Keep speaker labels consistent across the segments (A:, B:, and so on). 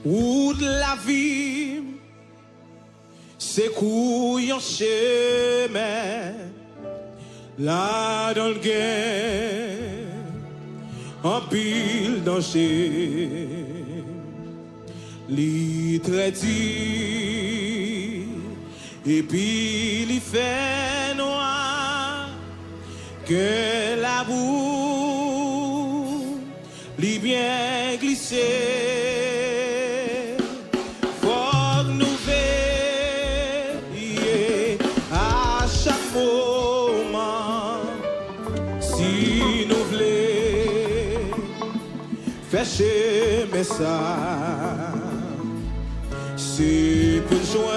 A: Ou de la vie, c'est couillon chemin, là dans le gain, en pile danger, li traiti, et puis li fait noir, que la boue, li bien glissé. Fâché, mais ça, c'est pour joindre,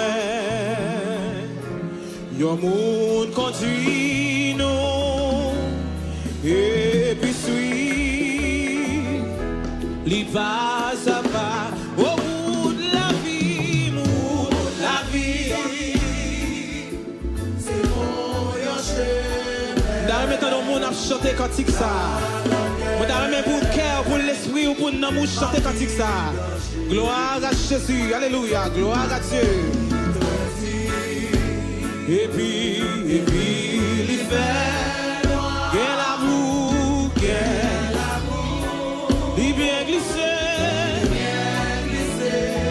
A: y'a monde conduit nous, et puis suit, li pas à pas, au bout de la vie, c'est mon chemin. Dans le temps, on a chanté cantique ça. Moi t'as même pour le cœur, pour l'esprit ou pour le nom, chanter cantique ça. Gloire à Jésus, alléluia, gloire à Dieu. Et puis, il fait quel amour, il bien glissé.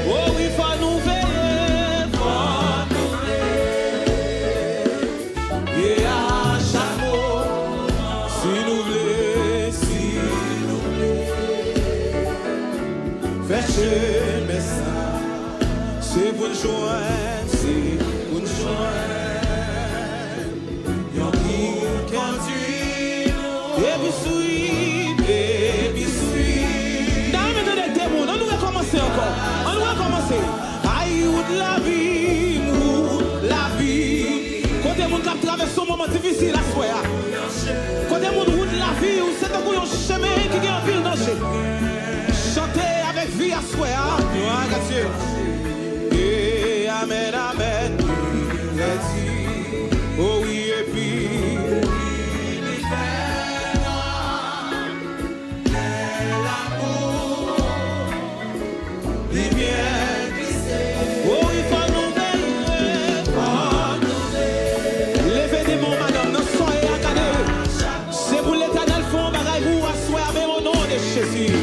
A: Oh oui, faut nous veiller, et à chaque mot, si nous voulons. Mais ça, c'est pour le joindre, c'est pour le joindre. Y'en qui conduit, et puis suit. Dans le temps des démons, on nous recommencer encore. On nous recommencer. Aïe, ou de la vie. Quand des gens qui traversent un moment difficile à soi. Quand des gens qui route la vie, c'est un chemin qui est en pile danger. Chantez avec vie à soi, gloire à Dieu. Et amen, amen, oh oui, et puis, il fait l'amour, il vient glisser. Oh, il faut nous veiller, levez des mots, madame, non soyez accadés. C'est pour l'éternel fond, bagaille vous à soi, mais au nom de Jésus.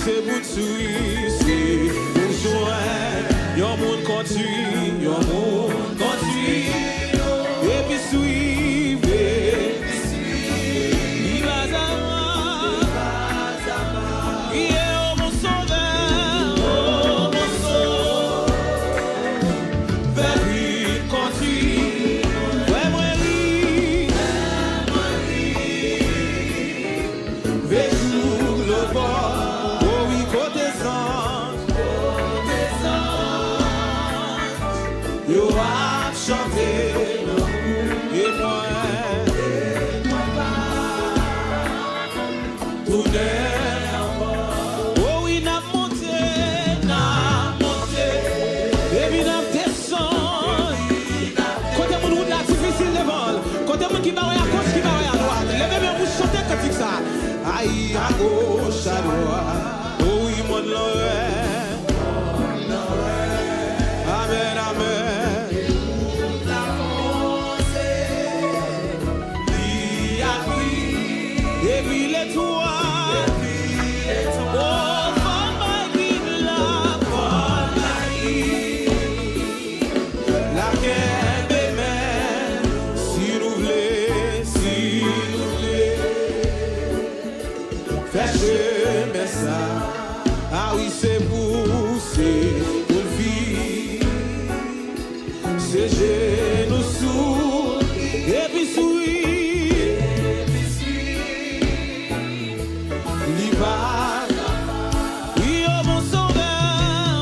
A: C'est pour tuer, c'est pour joindre. Y'a monde conduit, y'a monde conduit. Et puis suivez, il va savoir. Il est oh mon sauveur, vers lui conduit. Ouais, moi, vers tout le bord. You have chanté et moi tout n'est oh oui n'a monté et puis n'a descendu côté mon route là difficile de vol côté mon qui va à gauche qui va à droite levez-moi pour chanter comme ça aïe à gauche à droite oh oui mon l'oreille amen amen. Et puis l'étoile, oh, femme guide la guerre des mers, si nous voulons, faire chemin ça, ah oui c'est pour vie, c'est genoux sous, et puis sous. Oui, oh mon sauveur,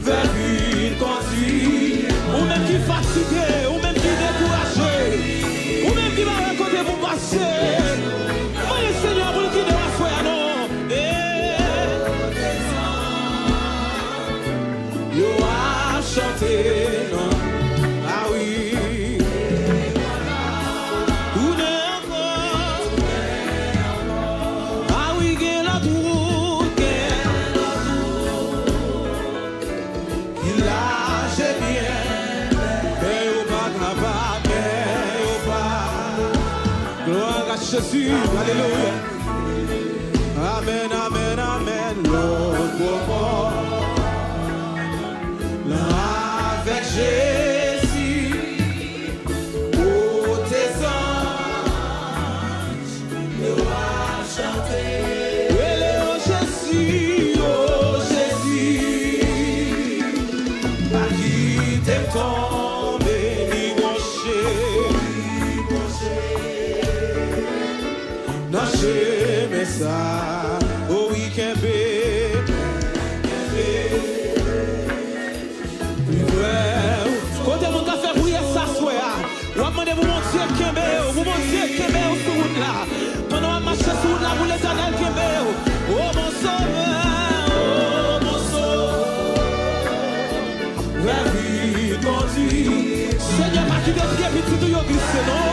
A: vers une conduite, ou même qui fatigué, ou même qui découragé, ou même qui va raconter pour passer. Moi, le Seigneur, vous le qui doit faire, non. Yo a chanté, non. Ah oui. Ou ne Jésus, alléluia. Amen, amen, amen, l'autre moment. Avec Jésus, oh tes anges, nous allons chanter. Oh Jésus, pas qui t'aime tomber, ni brancher, mais ça, oh oui, qu'un bébé. Côté mon café briller ça soir. Ou demandez vous mon Dieu Kembe, vous mon Dieu Kembe sur route là. Pendant on marche sur route là pour l'Éternel Kembe. Oh mon sauveur, vers lui conduit. Seigneur, pas qu'il est bien petit tout yo glissé non.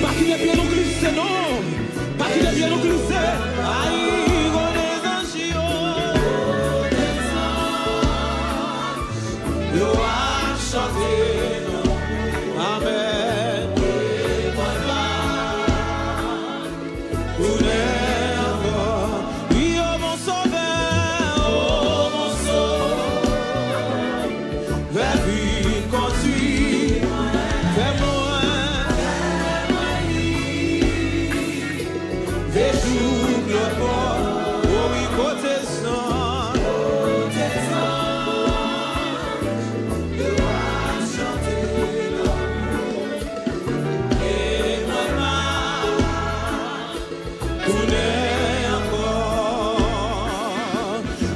A: Pas qu'il est bien nous glissé non. Pas qu'il est bien nous glissé. Aïe, on est anges. Yo a chanté. Amen. Oui, oh mon sauveur, vers lui conduit, vers moi, vers tout le bord, oh oui, côté sang.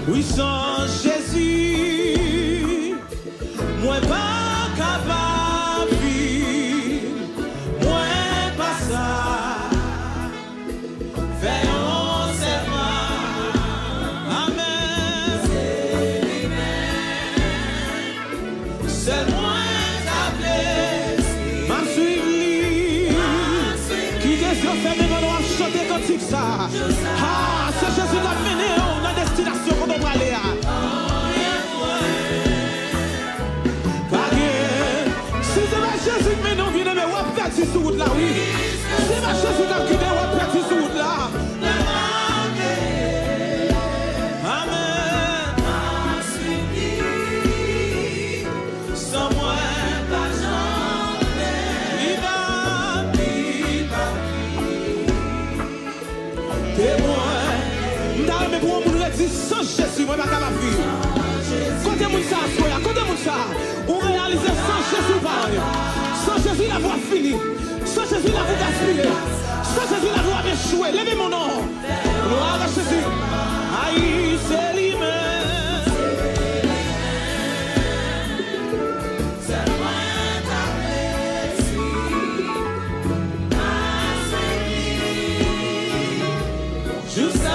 A: Oui, sans Jésus, moi pas capable de vivre, moi pas ça. Veillons seulement, amen. C'est moi t'appeler, m'a suivi, qui est sur fermé, on va chanter comme ça. Ah, c'est Jésus l'a mené, on a destination qu'on doit aller à. Si c'est ma Jésus mais non, viens mais on va perdre sur route là, oui. C'est ma Jésus qui a on va perdre sur route là. Amen. Sans moi, pas jamais. Il va. Témoin. Mais pour mon dit sans Jésus, moi, je ne vais pas vivre. Quand tu ça, on réalise sans Jésus, sans Jésus, la voie finie. Sans Jésus, la voie gaspillée. Sans Jésus, la voie échouée. Levez mon nom. Gloire à Jésus. Aïe, c'est lui-même. C'est moi ta blessure. Juste à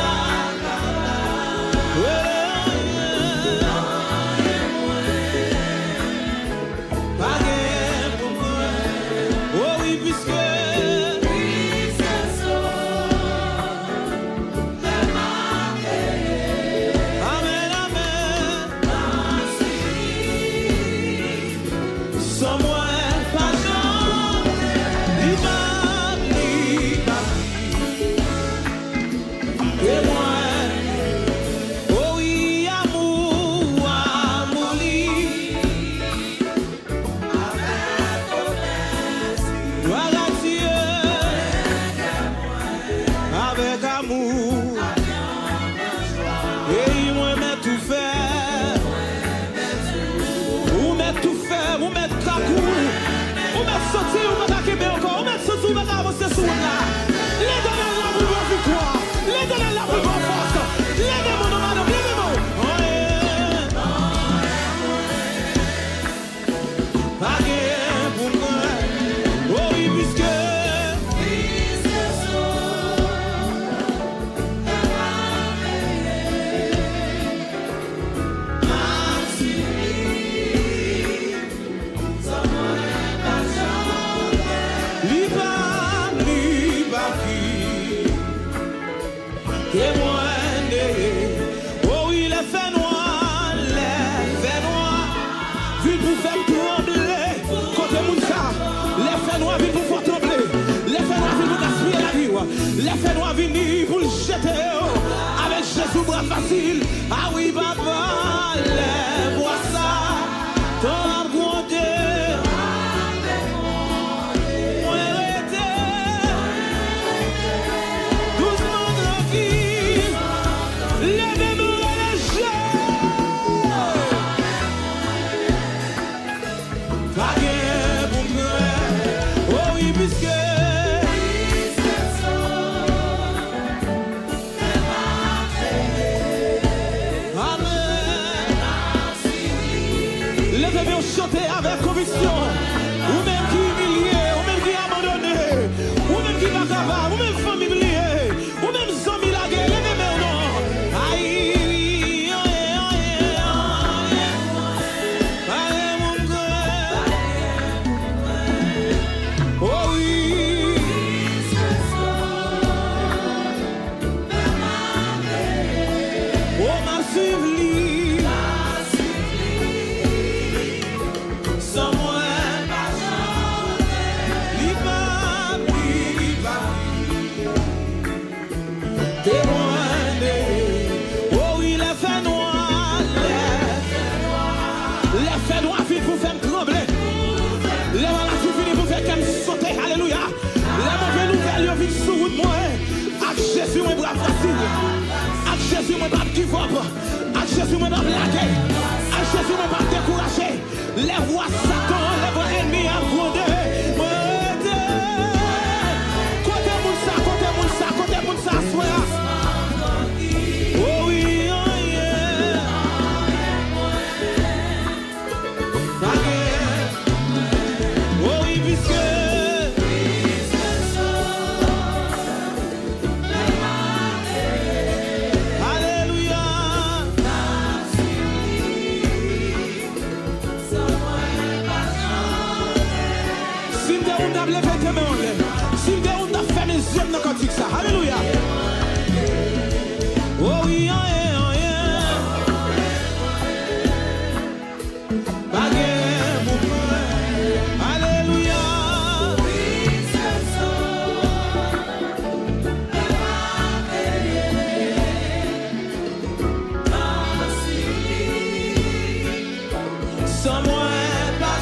A: Oh oui, les faits noirs, vu pour faire trembler. Côté Mounsa, les faits noirs, vu pour faire trembler. Les faits noirs, vu pour gaspiller la vie. facile. Ah oui, papa, lève-moi ça. T'en gronder. Moi arrêter. Doucement tranquille. Levez-moi léger. Pas bien pour moi. Oh oui, puisque. Chanter avec conviction, ou même qui humilié, ou même qui abandonné, ou même qui va capable, ou même famille oubliée, ou même zombie la guerre, levez-moi au nom. Aïe, mon cœur. Oh oui. Oh ma suivli. Jésus, moi, bras facile. Avec Jésus, moi, pas give up. Avec Jésus, moi, pas blaguer. Avec Jésus, moi, pas décourager. Les voix Satan, les voix ennemis à gronder. Côté moun ça, côté moun ça, côté moun ça, soya. Oh oui, oh yeah. Oh oui, puisque. Alléluia. Oh oui, oh yeah, oh yeah. Baguette, mon frère. Alléluia. Sans moi, pas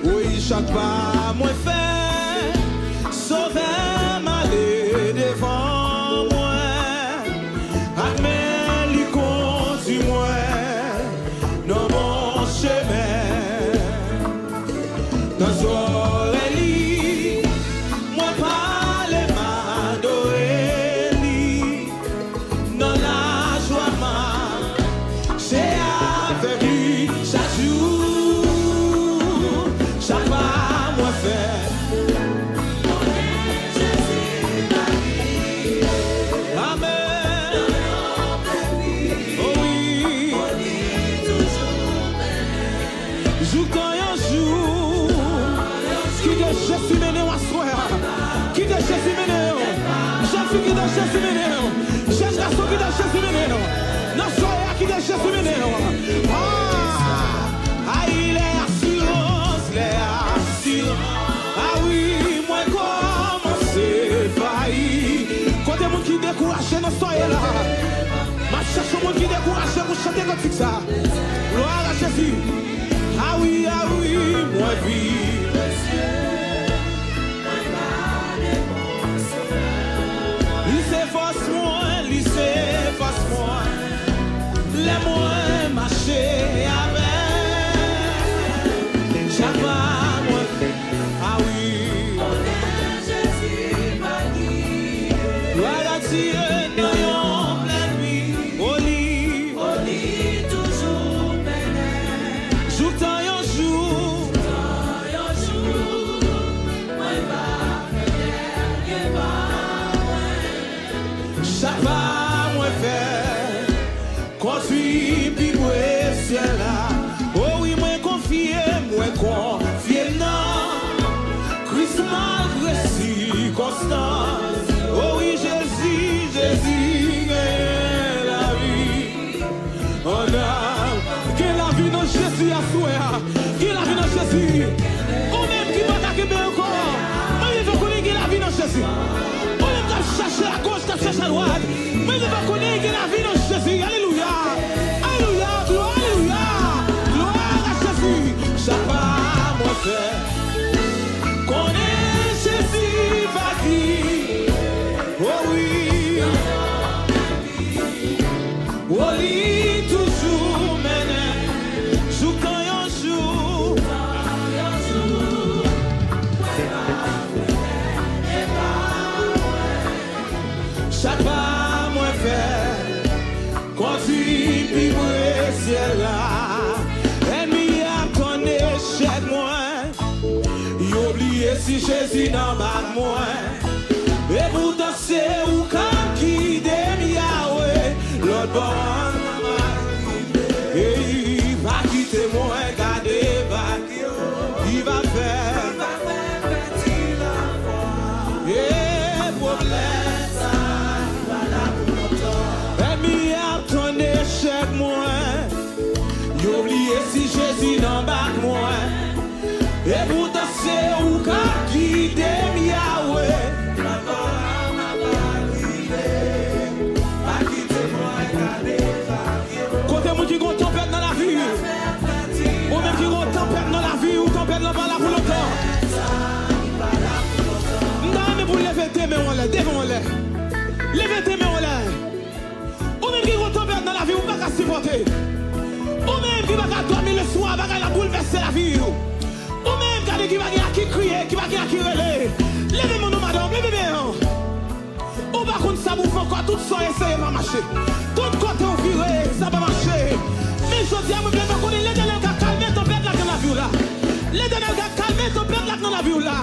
A: oui, chaque pas moi fait, sauver m'aller devant moi, admet lui conduit moi dans mon chemin, dans oreilles, moi parle m'adorer lui, dans la joie ma, c'est avec lui chaque jour, chaque pas moi fait. Amen. Oh oui. Jour quand un jour, qui de Jésus mené à soir, qui de Jésus mené, jeune fille qui de Jésus mené, jeune garçon qui de Jésus mené, non soir qui de Jésus mené. Ah, il est assurance, il est assurance. Ah oui, moi comment c'est failli. Quand des gens qui découragent dans ce là, ma cherche au monde qui décourage pour chanter comme ça. Gloire à Jésus. Ah oui, moi vie. Lycée force moi, lycée force moi. Les moins marcher avec. Chaque pas moi. Ah oui. Gloire à Dieu, nous sommes pleine nuit. Au lit, toujours béni. Jour tant un jour, moi pas faire chaque pas moi faire, conduit puis moi ciel là. Oh oui, moi confié non. Christ malgré si constant. Oh oui, Jésus, est la vie. On a que la vie dans Jésus à souhait, que la vie dans Jésus. Jésus n'en bat moins. Et pourtant c'est où quand qui d'aime Yahweh, l'autre bon. Et il va quitter moi, garder il va faire petit la foi. Et problème ça, il va là pour longtemps. Et mi a ton échec moins. Y'oublié si Jésus n'en bat moins. Et pourtant c'est où quand qui d'aime Yahweh. Côté moi qui gon tempête dans la vie. Ou même qui gon tempête dans la vie. Ou tempête là pas là pour longtemps. Non mais pour lever tes mains en l'air. Devant l'air. Levez tes mains en l'air. Ou même qui gon tempête dans la vie. Ou pas qu'à supporter. Ou même qui va qu'à dormir le soir. Va qu'à bouleverser la vie. Ou même qui va qui crier. Qui va qui relève. Levez mon nom madame. Levez bien. Ou par contre ça bouffe encore. Tout ça essaye de marcher. Tout côté on viré. Ça va marcher. Mais je dis à moi, je connais l'Éternel qui a calmé ton père là dans la vie là. L'Éternel qui a calmé ton père là dans la vie là.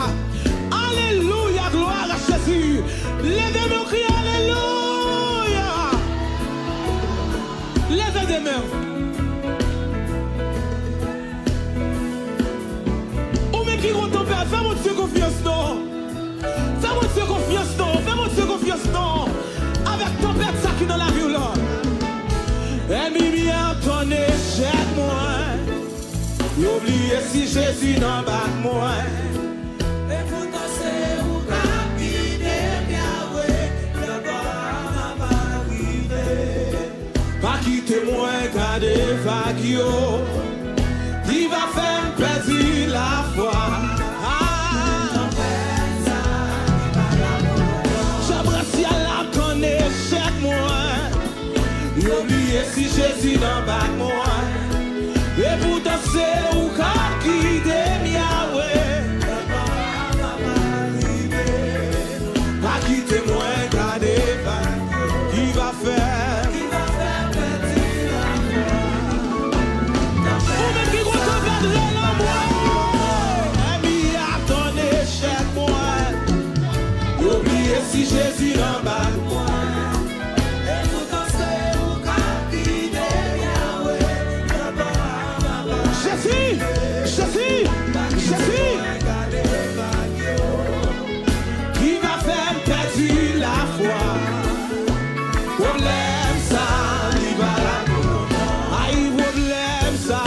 A: Alléluia, gloire à Jésus. Levez nos cris, alléluia. Levez des mains. Ou même qui compte ton père, fais-moi de confiance non. Fais-moi de confiance non. Fais-moi de confiance non. Avec ton père ça qui dans la vie là. Et mi a ton échec moins. Y'oublié si Jésus n'en bat moins. Et pourtant c'est où quand il est Yahweh. Le bon va arriver. Pas quitter moi, garder vague. Il va faire perdre la foi. J'apprécie à la ton échec moins. Y'oublié si Jésus n'en bat moins. Et pourtant c'est où quand qui d'aime Yahweh. Pas quitter moi, garder qui va faire petit la foi. Ou même qui compte perdre l'amour. Et mi a ton échec moi. Y'oublié si Jésus n'en bat moins. Jésus, qui va faire perdre la foi. Problème ça, il va là pour longtemps. Aïe, problème ça,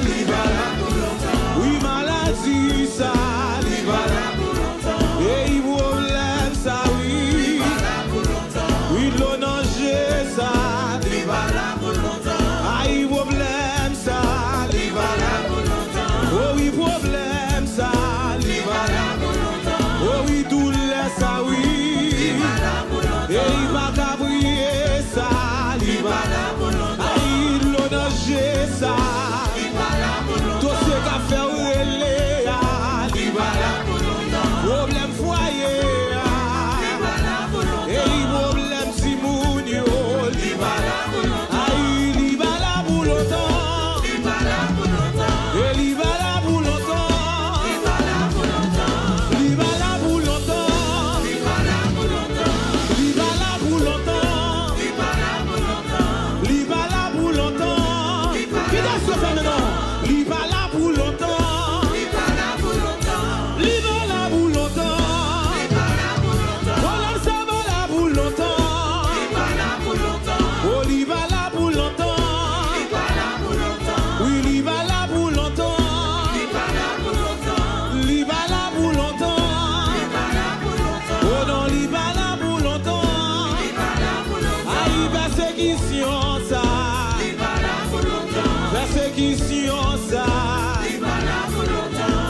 A: il va là pour longtemps. Oui, maladie ça, il va là pour longtemps. Et problème ça, oui, il va là pour longtemps. Oui, l'onanger ça, il va là pour longtemps. Aïe, problème ça, il va là pour longtemps. Oh oui, problème ça, il va là pour longtemps. Oh oui, douleur ça, oui, il va là pour longtemps. Et il va cabrier ça, il va là pour longtemps. Aïe, l'onager ça, il va là pour longtemps. Tout ce qu'a fait relais, il va là pour longtemps. Problème foyer, il va là pour longtemps. Et problème Simounio, il va là pour longtemps. Aïe, il va là pour longtemps. Il va là pour longtemps. Et il va là.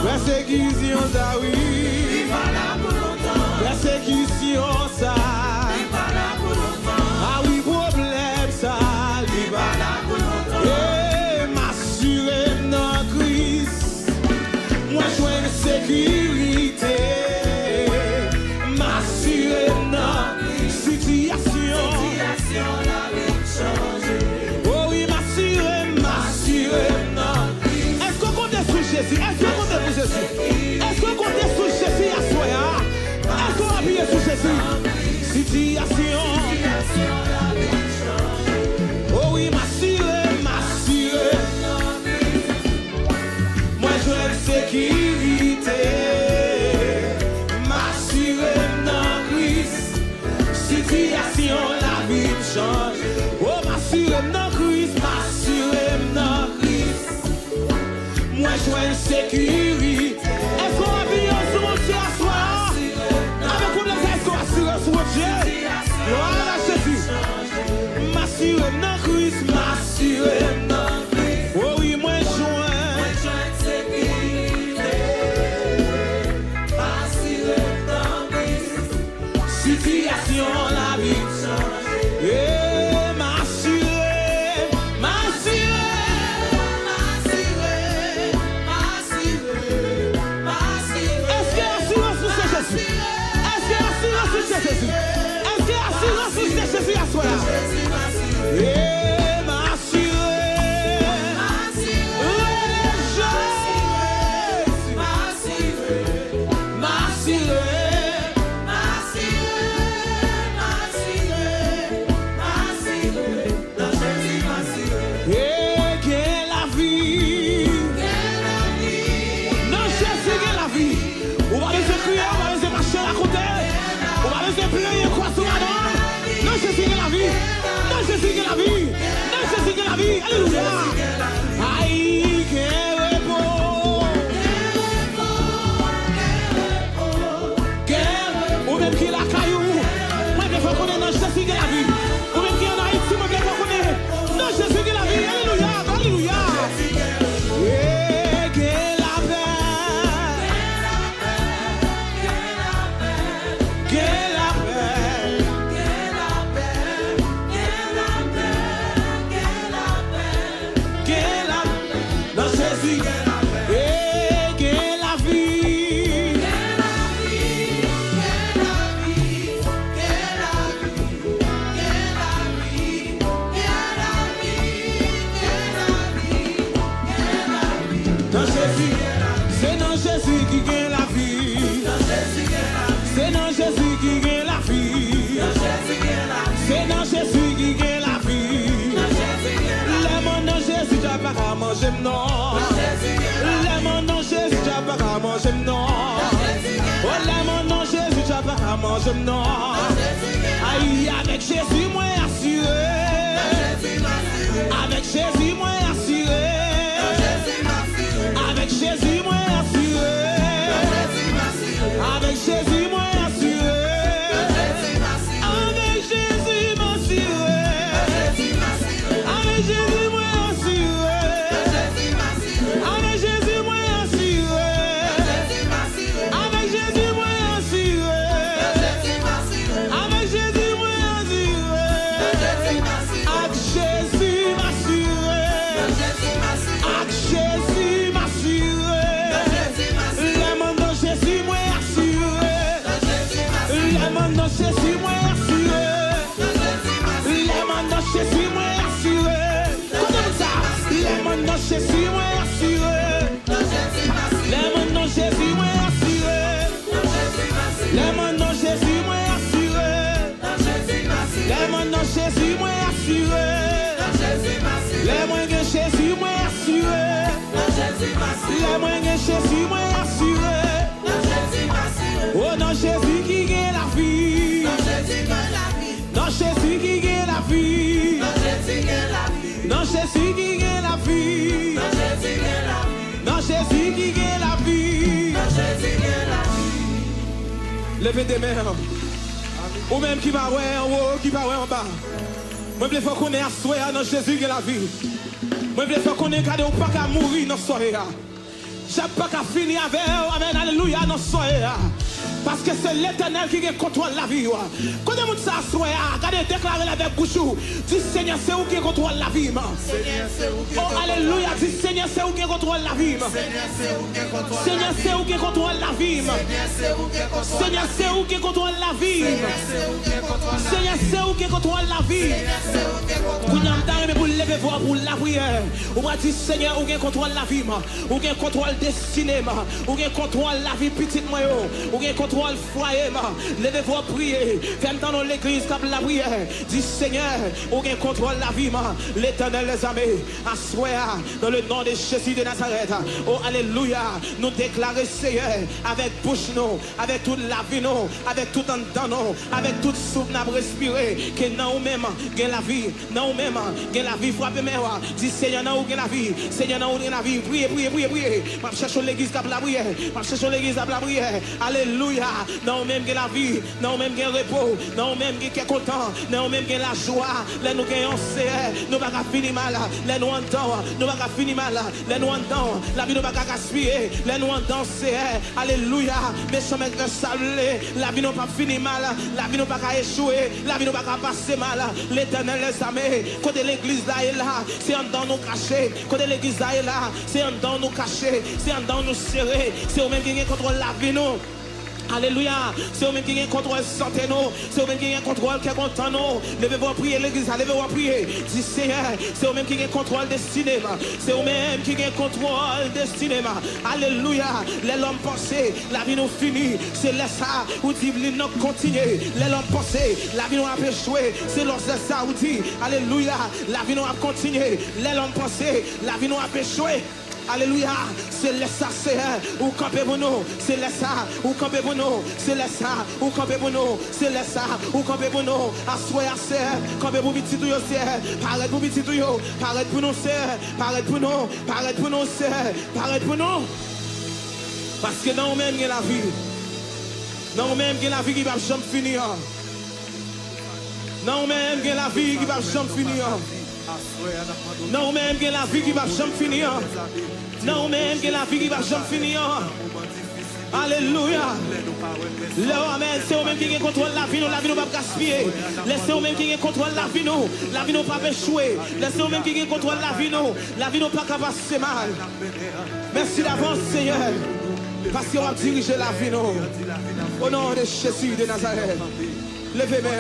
A: Persécution ça, oui. Persécution ça. Ah oui, problème ça. Et m'assurer dans Christ. Moi, je veux une sécurité. M'assurer dans situation. Oh oui, m'assurer. vie. Alléluia. Aïe, quel repos. Ou même qui la caillou. Moi, je faut connaître dans Jésus qui la vie. Ou même qui en Haïti, moi, je faut connaître dans Jésus qui la vie. Alléluia. Alléluia. Manger non, les mains Jésus, tu pas qu'à manger non. Oh les mains Jésus, tu pas qu'à manger non. Aïe, avec Jésus, moi assuré. Avec Jésus, moi assuré. Avec Jésus, moi assuré. Avec Jésus, moi assuré. Avec Jésus, m'assuré. Avec Jésus, moi assuré. Avec Jésus, moi assuré. Avec Jésus, moi assuré. Avec Jésus, moi assuré. Avec Jésus, m'assuré. Avec Jésus, m'assuré. Les mains de Jésus, moi assuré. Les mains de Jésus, moi assuré. Les mains de Jésus, moi assuré. Comme ça, les mains de Jésus, moi assuré. Les mains de Jésus, moi assuré. Les mains de Jésus, moi assuré. Les mains de Jésus, moi assuré. Les mains de Jésus, moi assuré. Les mains de Jésus, moi assuré. Oh, dans Jésus qui gagne la vie. Dans Jésus qui gagne la vie. Dans Jésus qui gagne la vie. Dans Jésus qui gagne la vie. Levez des mains. Ou même qui va en haut, qui va en bas. Moi, je veux qu'on ait à souhait dans Jésus qui gagne la vie. Moi, je veux qu'on ait qu'à pas qu'à mourir dans ce soirée. J'ai pas qu'à finir avec. Amen. Alléluia dans ce soirée. Parce que c'est l'Éternel qui contrôle la vie. Quand on ça soir, regardez déclarer avec bouche. Dis Seigneur, c'est où qui contrôle la vie. Oh alléluia, dis Seigneur, c'est où qui contrôle la vie. Seigneur, c'est où qui contrôle la vie. Seigneur, c'est où qui contrôle la vie. Seigneur, c'est où qui contrôle la vie. Quand on pour lever voix pour la prière, on va dire Seigneur, où qui contrôle la vie. Où qui contrôle destinée. Où qui contrôle la vie petite moyo. Où qui contrôle le foyer, levez-vous à prier. Faites dans l'église comme la prière. Dis Seigneur, où qui contrôle la vie, l'Éternel les armées, assoir dans le nom de Jésus de Nazareth. Oh alléluia, nous déclarons Seigneur, avec bouche nous, avec toute la vie nous, avec tout en dedans nous, avec toute souffle nous respirer, que nous-mêmes gagne la vie, nous-mêmes gagne la vie, frappez moi. Dis Seigneur, nous gagne la vie, Seigneur, nous gagne la vie. Priez, priez, priez, priez. Je cherche l'église comme la prière, je cherche l'église comme la prière. Alléluia. Non même que la vie, non même que le repos, non même que content, non même que la joie, là nous gagnons c'est, nous pas finir mal, là nous entendons, nous pas finir mal, là nous entendons, la vie nous pas gaspiller, là nous entendons c'est, alléluia, mais sans mettre saluer, la vie nous pas finir mal, la vie nous pas échouer, la vie nous pas passer mal, l'Éternel les armées, côté l'église là et là, c'est en dedans nous cacher, côté l'église là et là, c'est en dedans nous cacher, c'est en dedans nous serrer, c'est au même qui contrôle la vie nous. Alléluia, c'est eux-mêmes qui ont contrôle santé nous, c'est eux-mêmes qui ont contrôle qui est content nous. Levez-vous à prier l'église, levez-vous à prier. Dis Seigneur, c'est eux-mêmes qui ont contrôle destiné, c'est eux-mêmes qui ont contrôle destiné. Alléluia, les hommes pensés, la vie nous finit, c'est là ça où dit nous continuer. Les hommes pensés, la vie nous a échoué, c'est là ça où dit alléluia, la vie nous a continué. Les hommes pensés, la vie nous a échoué. Alléluia. C'est le ça, c'est ou campé pour nous. C'est le ça, ou campé pour nous. C'est le ça, ou campé pour nous. C'est le ça, ou campé pour nous. Assoya, c'est campé pour petit tout, c'est. Paraît pour petit tout, paraît pour nous, c'est. Paraît pour nous, paraît pour nous, c'est. Paraît pour nous. Parce que non, même, il y a la vie. Non, même, il y a la vie qui va jamais finir. Non, même, il y a la vie qui va jamais finir. Non, même, il y a la vie qui va jamais finir. Non, même, il y a la vie qui va jamais finir. Alléluia. Amen. C'est eux-mêmes qui contrôlent la vie, la vie nous va gaspiller. Laissez eux-mêmes qui contrôlent la vie, la vie nous pas échouer. Laissez eux-mêmes qui contrôlent la vie nous pas capable de passer mal. Merci d'avance, Seigneur, parce qu'on va diriger la vie, nous. Au nom de Jésus de Nazareth, levez-moi.